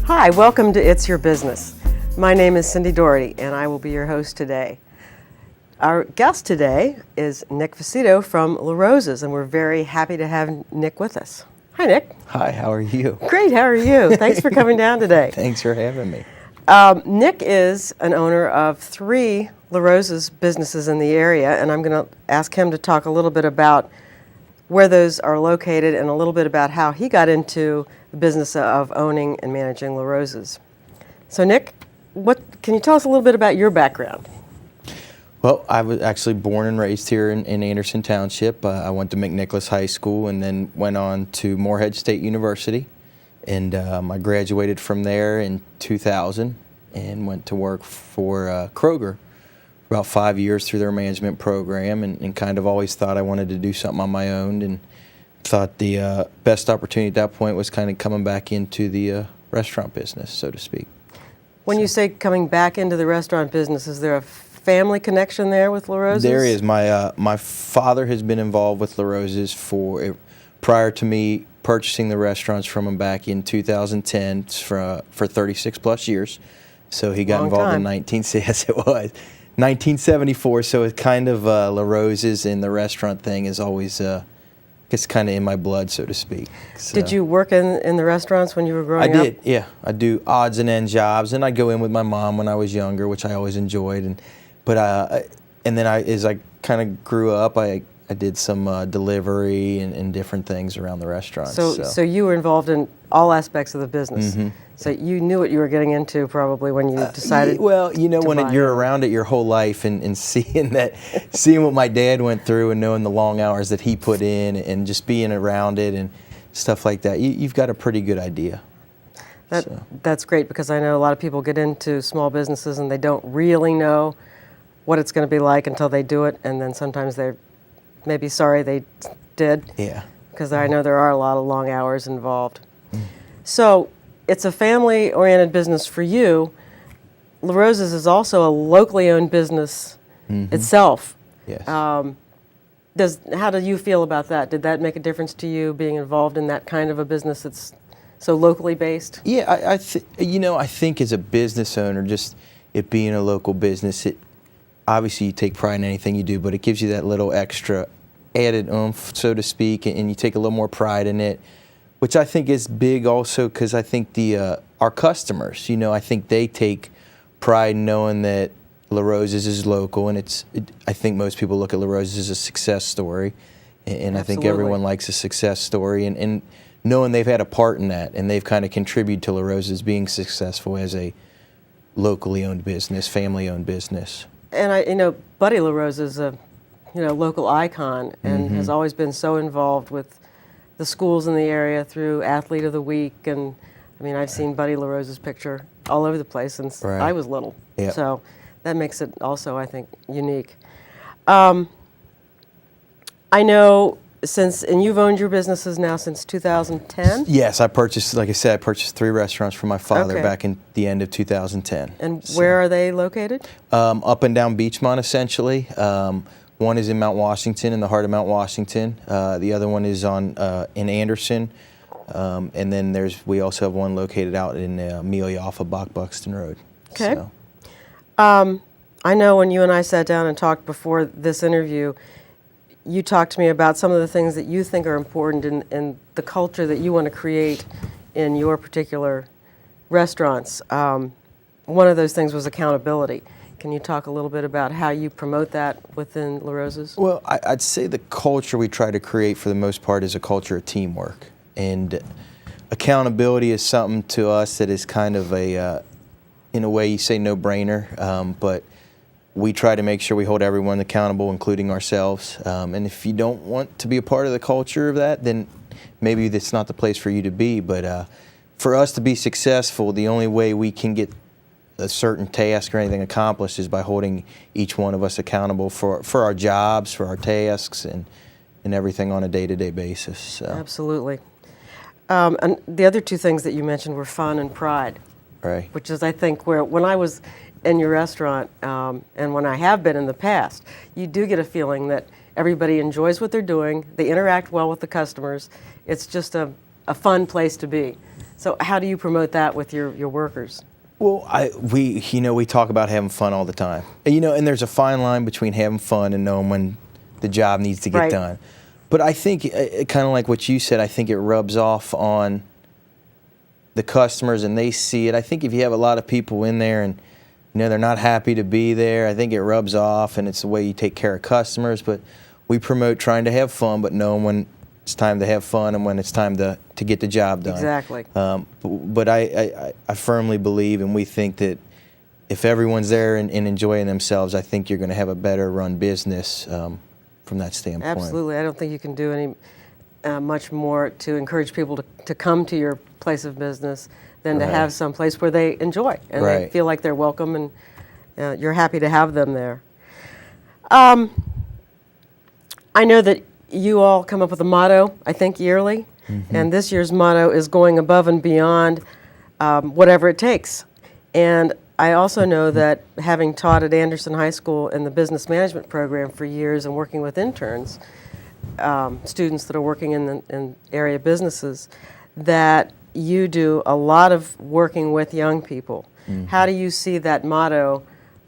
Hi, welcome to It's Your Business. My name is Cindy Doherty, and I will be your host today. Our guest today is Nick Fucito from La Rosa's, and we're very happy to have Nick with us. Hi, Nick. Hi, how are you? Great, how are you? Thanks for coming down today. Thanks for having me. Nick is an owner of 3 La Rosa's businesses in the area, and I'm going to ask him to talk a little bit about where those are located and a little bit about how he got into the business of owning and managing La Rosa's. So Nick, can you tell us a little bit about your background? Well, I was actually born and raised here in Anderson Township. I went to McNicholas High School and then went on to Morehead State University. And I graduated from there in 2000 and went to work for Kroger for about 5 years through their management program, and kind of always thought I wanted to do something on my own, and thought the best opportunity at that point was kind of coming back into the restaurant business, so to speak. When you say coming back into the restaurant business, is there a family connection there with La Rosa's? There is. My father has been involved with La Rosa's prior to me purchasing the restaurants from him back in 2010 for 36 plus years. So he got involved in 1974. So it's kind of La Rosa's and the restaurant thing is always it's kind of in my blood, so to speak. So. Did you work in the restaurants when you were growing up? I did, yeah. I do odds and end jobs, and I'd go in with my mom when I was younger, which I always enjoyed. And then as I kind of grew up, I did some delivery and different things around the restaurant. So you were involved in all aspects of the business. Mm-hmm. So you knew what you were getting into probably when you decided. Well, you know, when you're around it your whole life and seeing what my dad went through and knowing the long hours that he put in and just being around it and stuff like that, you've got a pretty good idea. That's great, because I know a lot of people get into small businesses and they don't really know what it's going to be like until they do it, and then sometimes they're maybe sorry they did. Yeah. Because I know there are a lot of long hours involved. So it's a family-oriented business for you. La Rosa's is also a locally owned business itself. Yes. How do you feel about that? Did that make a difference to you, being involved in that kind of a business that's so locally based? Yeah, I think as a business owner, just it being a local business, obviously you take pride in anything you do, but it gives you that little extra added oomph, so to speak, and you take a little more pride in it, which I think is big also, because I think our customers, I think they take pride in knowing that La Rosa's is local, and I think most people look at La Rosa's as a success story, and I think everyone likes a success story, and knowing they've had a part in that, and they've kind of contributed to La Rosa's being successful as a locally owned business, family owned business. And Buddy La Rosa is a local icon, and has always been so involved with the schools in the area through Athlete of the Week, and I've seen Buddy La Rosa's picture all over the place since I was little. Yep. So that makes it also, I think, unique. I know and you've owned your businesses now since 2010? Yes, I purchased 3 restaurants from my father back in the end of 2010. And where are they located? Up and down Beachmont, essentially. One is in Mount Washington, in the heart of Mount Washington. The other one is in Anderson. And then we also have one located out in Amelia off of Buxton Road. Okay. So. I know when you and I sat down and talked before this interview, you talked to me about some of the things that you think are important in the culture that you want to create in your particular restaurants. One of those things was accountability. Can you talk a little bit about how you promote that within La Rosa's? Well, I'd say the culture we try to create for the most part is a culture of teamwork. And accountability is something to us that is kind of in a way you say no-brainer, but we try to make sure we hold everyone accountable, including ourselves. And if you don't want to be a part of the culture of that, then maybe that's not the place for you to be. But for us to be successful, the only way we can get a certain task or anything accomplished is by holding each one of us accountable for our jobs, for our tasks, and everything on a day-to-day basis. So. Absolutely. And the other 2 things that you mentioned were fun and pride. Right. Which is, I think, when I was in your restaurant, and when I have been in the past, you do get a feeling that everybody enjoys what they're doing, they interact well with the customers, it's just a fun place to be. So how do you promote that with your workers? Well, we talk about having fun all the time. And there's a fine line between having fun and knowing when the job needs to get Right. done. But I think, kind of like what you said, I think it rubs off on the customers and they see it. I think if you have a lot of people in there and they're not happy to be there, I think it rubs off, and it's the way you take care of customers. But we promote trying to have fun, but knowing when it's time to have fun and when it's time to get the job done. Exactly. But I firmly believe, and we think that if everyone's there and enjoying themselves, I think you're going to have a better run business from that standpoint. Absolutely. I don't think you can do any much more to encourage people to come to your place of business than to Right. have some place where they enjoy and they Right. feel like they're welcome and you're happy to have them there. I know that you all come up with a motto, I think, yearly, and this year's motto is going above and beyond whatever it takes. And I also know that having taught at Anderson High School in the business management program for years and working with interns, students that are working in area businesses, that you do a lot of working with young people. How do you see that motto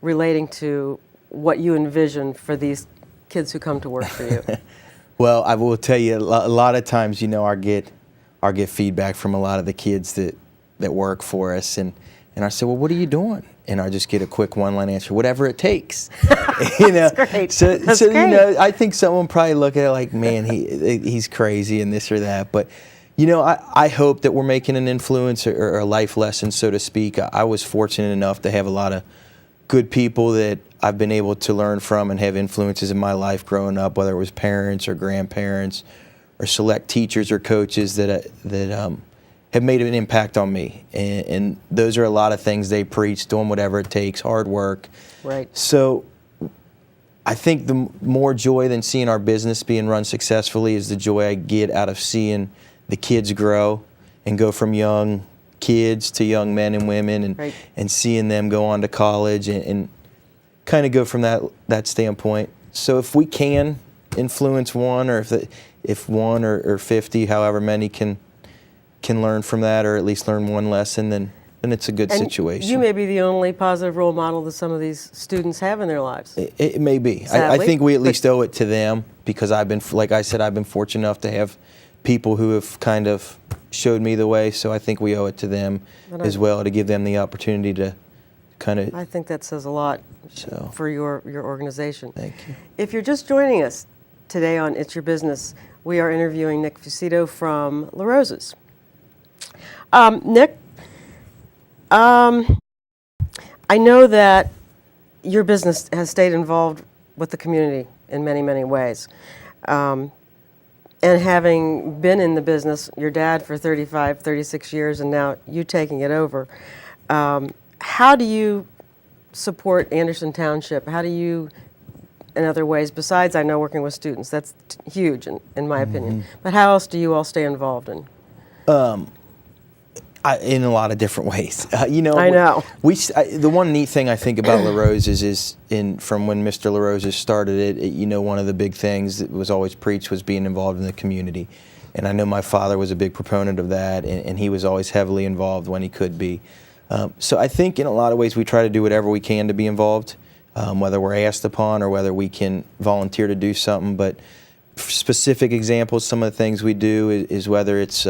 relating to what you envision for these kids who come to work for you? Well, I will tell you, a lot of times, I get feedback from a lot of the kids that work for us, and I say, well, what are you doing? And I just get a quick one-line answer, whatever it takes. That's great. So, That's so great. I think someone probably look at it like, man, he's crazy and this or that. But I hope that we're making an influence or a life lesson, so to speak. I was fortunate enough to have a lot of good people that I've been able to learn from and have influences in my life growing up, whether it was parents or grandparents or select teachers or coaches that have made an impact on me. And those are a lot of things they preach, doing whatever it takes, hard work. Right. So I think the more joy than seeing our business being run successfully is the joy I get out of seeing the kids grow and go from young kids to young men and women, and Right. and seeing them go on to college and kind of go from that standpoint. So if we can influence one, or if one or 50, however many can learn from that, or at least learn one lesson, then it's a good And situation. you may be the only positive role model that some of these students have in their lives. It may be. I Sadly, think we at but- least owe it to them, because like I said, I've been fortunate enough to have people who have kind of showed me the way. So I think we owe it to them And as well, to give them the opportunity to kind of. I think that says a lot So. for your organization. Thank you. If you're just joining us today on It's Your Business, we are interviewing Nick Fucito from La Rosa's. Nick, I know that your business has stayed involved with the community in many, many ways. And having been in the business, your dad for 35, 36 years, and now you taking it over, how do you support Anderson Township? How do you, in other ways, besides, I know, working with students, that's huge in my opinion, but how else do you all stay involved in? In a lot of different ways. I know. The one neat thing I think about La Rosa's is from when Mr. La Rosa started it, one of the big things that was always preached was being involved in the community. And I know my father was a big proponent of that, and he was always heavily involved when he could be. So I think in a lot of ways we try to do whatever we can to be involved, whether we're asked upon or whether we can volunteer to do something. But specific examples, some of the things we do is whether it's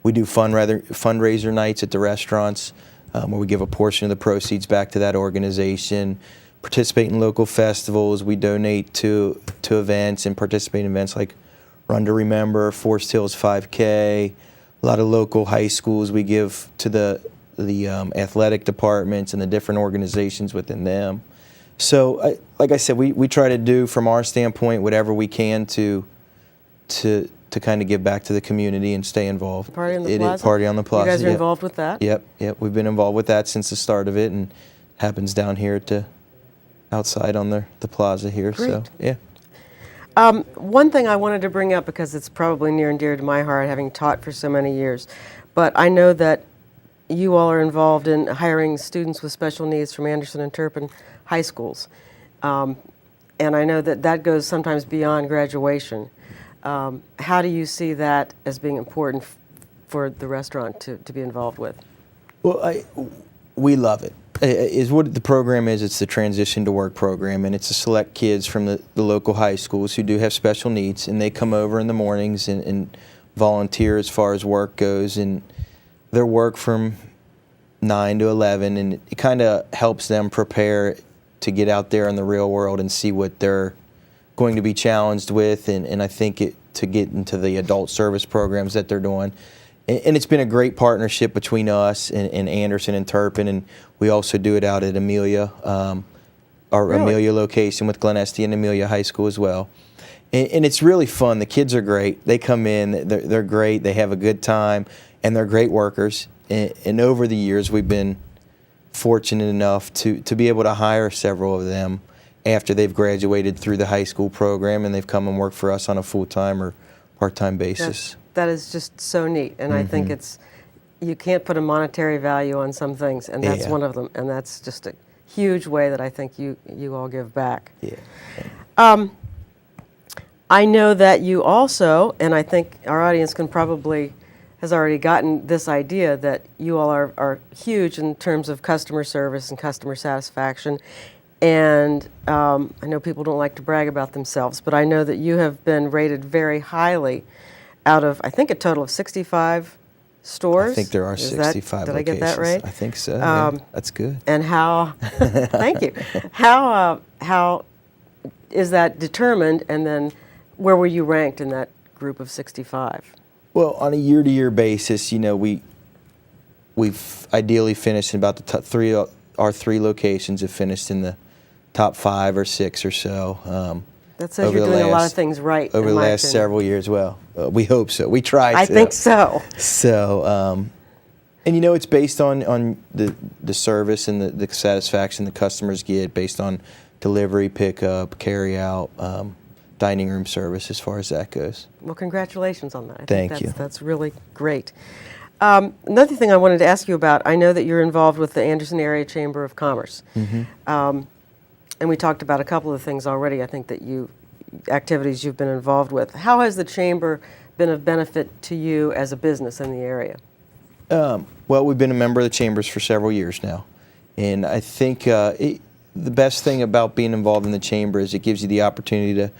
we do fundraiser nights at the restaurants, where we give a portion of the proceeds back to that organization, participate in local festivals, we donate to events and participate in events like Run to Remember, Forest Hills 5K, a lot of local high schools we give to the athletic departments and the different organizations within them. So, like I said, we try to do from our standpoint whatever we can to kind of give back to the community and stay involved. Party on the Plaza? Party on the Plaza. You guys are yep. involved with that? Yep. We've been involved with that since the start of it, and happens down here outside on the plaza here. Great. So yeah. One thing I wanted to bring up, because it's probably near and dear to my heart, having taught for so many years, but I know that you all are involved in hiring students with special needs from Anderson and Turpin high schools. And I know that goes sometimes beyond graduation. How do you see that as being important for the restaurant to be involved with? Well, we love it. Is what the program is. It's the Transition to Work program, and it's to select kids from the local high schools who do have special needs, and they come over in the mornings and volunteer as far as work goes, and their work from 9 to 11, and it kind of helps them prepare to get out there in the real world and see what they're going to be challenged with, and I think to get into the adult service programs that they're doing. And it's been a great partnership between us and Anderson and Turpin, and we also do it out at Amelia, our Really? Amelia location with Glen Estee and Amelia High School as well. And it's really fun. The kids are great. They come in, they're great, they have a good time, and they're great workers. And over the years, we've been fortunate enough to be able to hire several of them after they've graduated through the high school program, and they've come and worked for us on a full-time or part-time basis. That is just so neat, and I think you can't put a monetary value on some things, and that's Yeah. one of them, and that's just a huge way that I think you all give back. Yeah. I know that you also, and I think our audience has already gotten this idea, that you all are huge in terms of customer service and customer satisfaction. And I know people don't like to brag about themselves, but I know that you have been rated very highly out of, I think, a total of 65 stores. I think there are Is that- 65 Did I locations. get that right? I think so. Yeah. That's good. And how, thank you, how is that determined, and then where were you ranked in that group of 65? Well, on a year-to-year basis, we've ideally finished in about the top three. Our three locations have finished in the top 5 or 6 or so. That says over you're the doing a lot of last- things right. over in the my last opinion. several years. Well, we hope so. We try to. I think so. So, and it's based on the service and the satisfaction the customers get, based on delivery, pickup, carry out, dining room service, as far as that goes. Well, congratulations on that. I Thank think you. That's really great. Another thing I wanted to ask you about, I know that you're involved with the Anderson Area Chamber of Commerce. And we talked about a couple of things already, I think, activities you've been involved with. How has the chamber been of benefit to you as a business in the area? Well, we've been a member of the chambers for several years now, and I think the best thing about being involved in the chamber is it gives you the opportunity to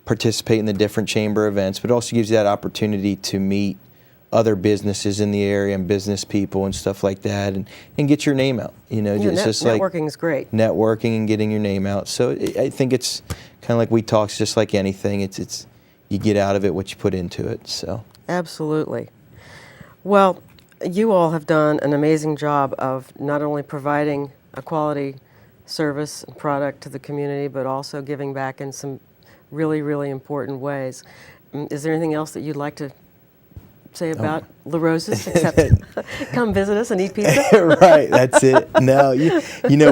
participate in the different chamber events, but it also gives you that opportunity to meet other businesses in the area and business people and stuff like that, and get your name out. It's just like Networking is great. networking and getting your name out. So I think it's kind of like we talk, it's just like anything. It's you get out of it what you put into it. So Absolutely. Well, you all have done an amazing job of not only providing a quality service and product to the community, but also giving back in some really, really important ways. Is there anything else that you'd like to say about La Rosa's, except come visit us and eat pizza? Right, that's it. No,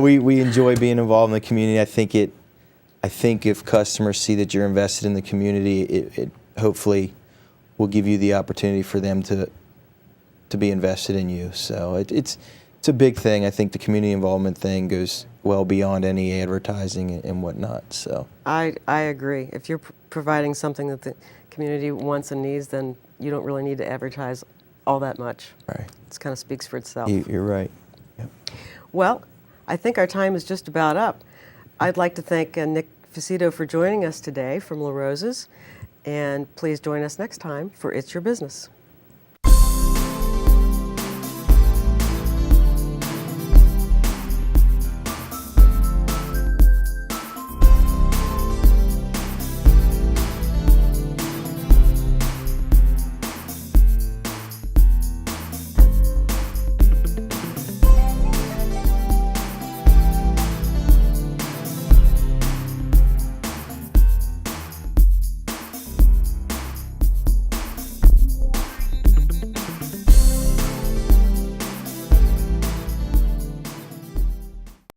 we enjoy being involved in the community. I think if customers see that you're invested in the community, it hopefully will give you the opportunity for them to be invested in you. So it's a big thing. I think the community involvement thing goes well beyond any advertising and whatnot. So I agree. If you're providing something that the community wants and needs, then you don't really need to advertise all that much. right, It kind of speaks for itself. you're right. Yep. Well, I think our time is just about up. I'd like to thank Nick Facito for joining us today from La Rosa's, and please join us next time for It's Your Business.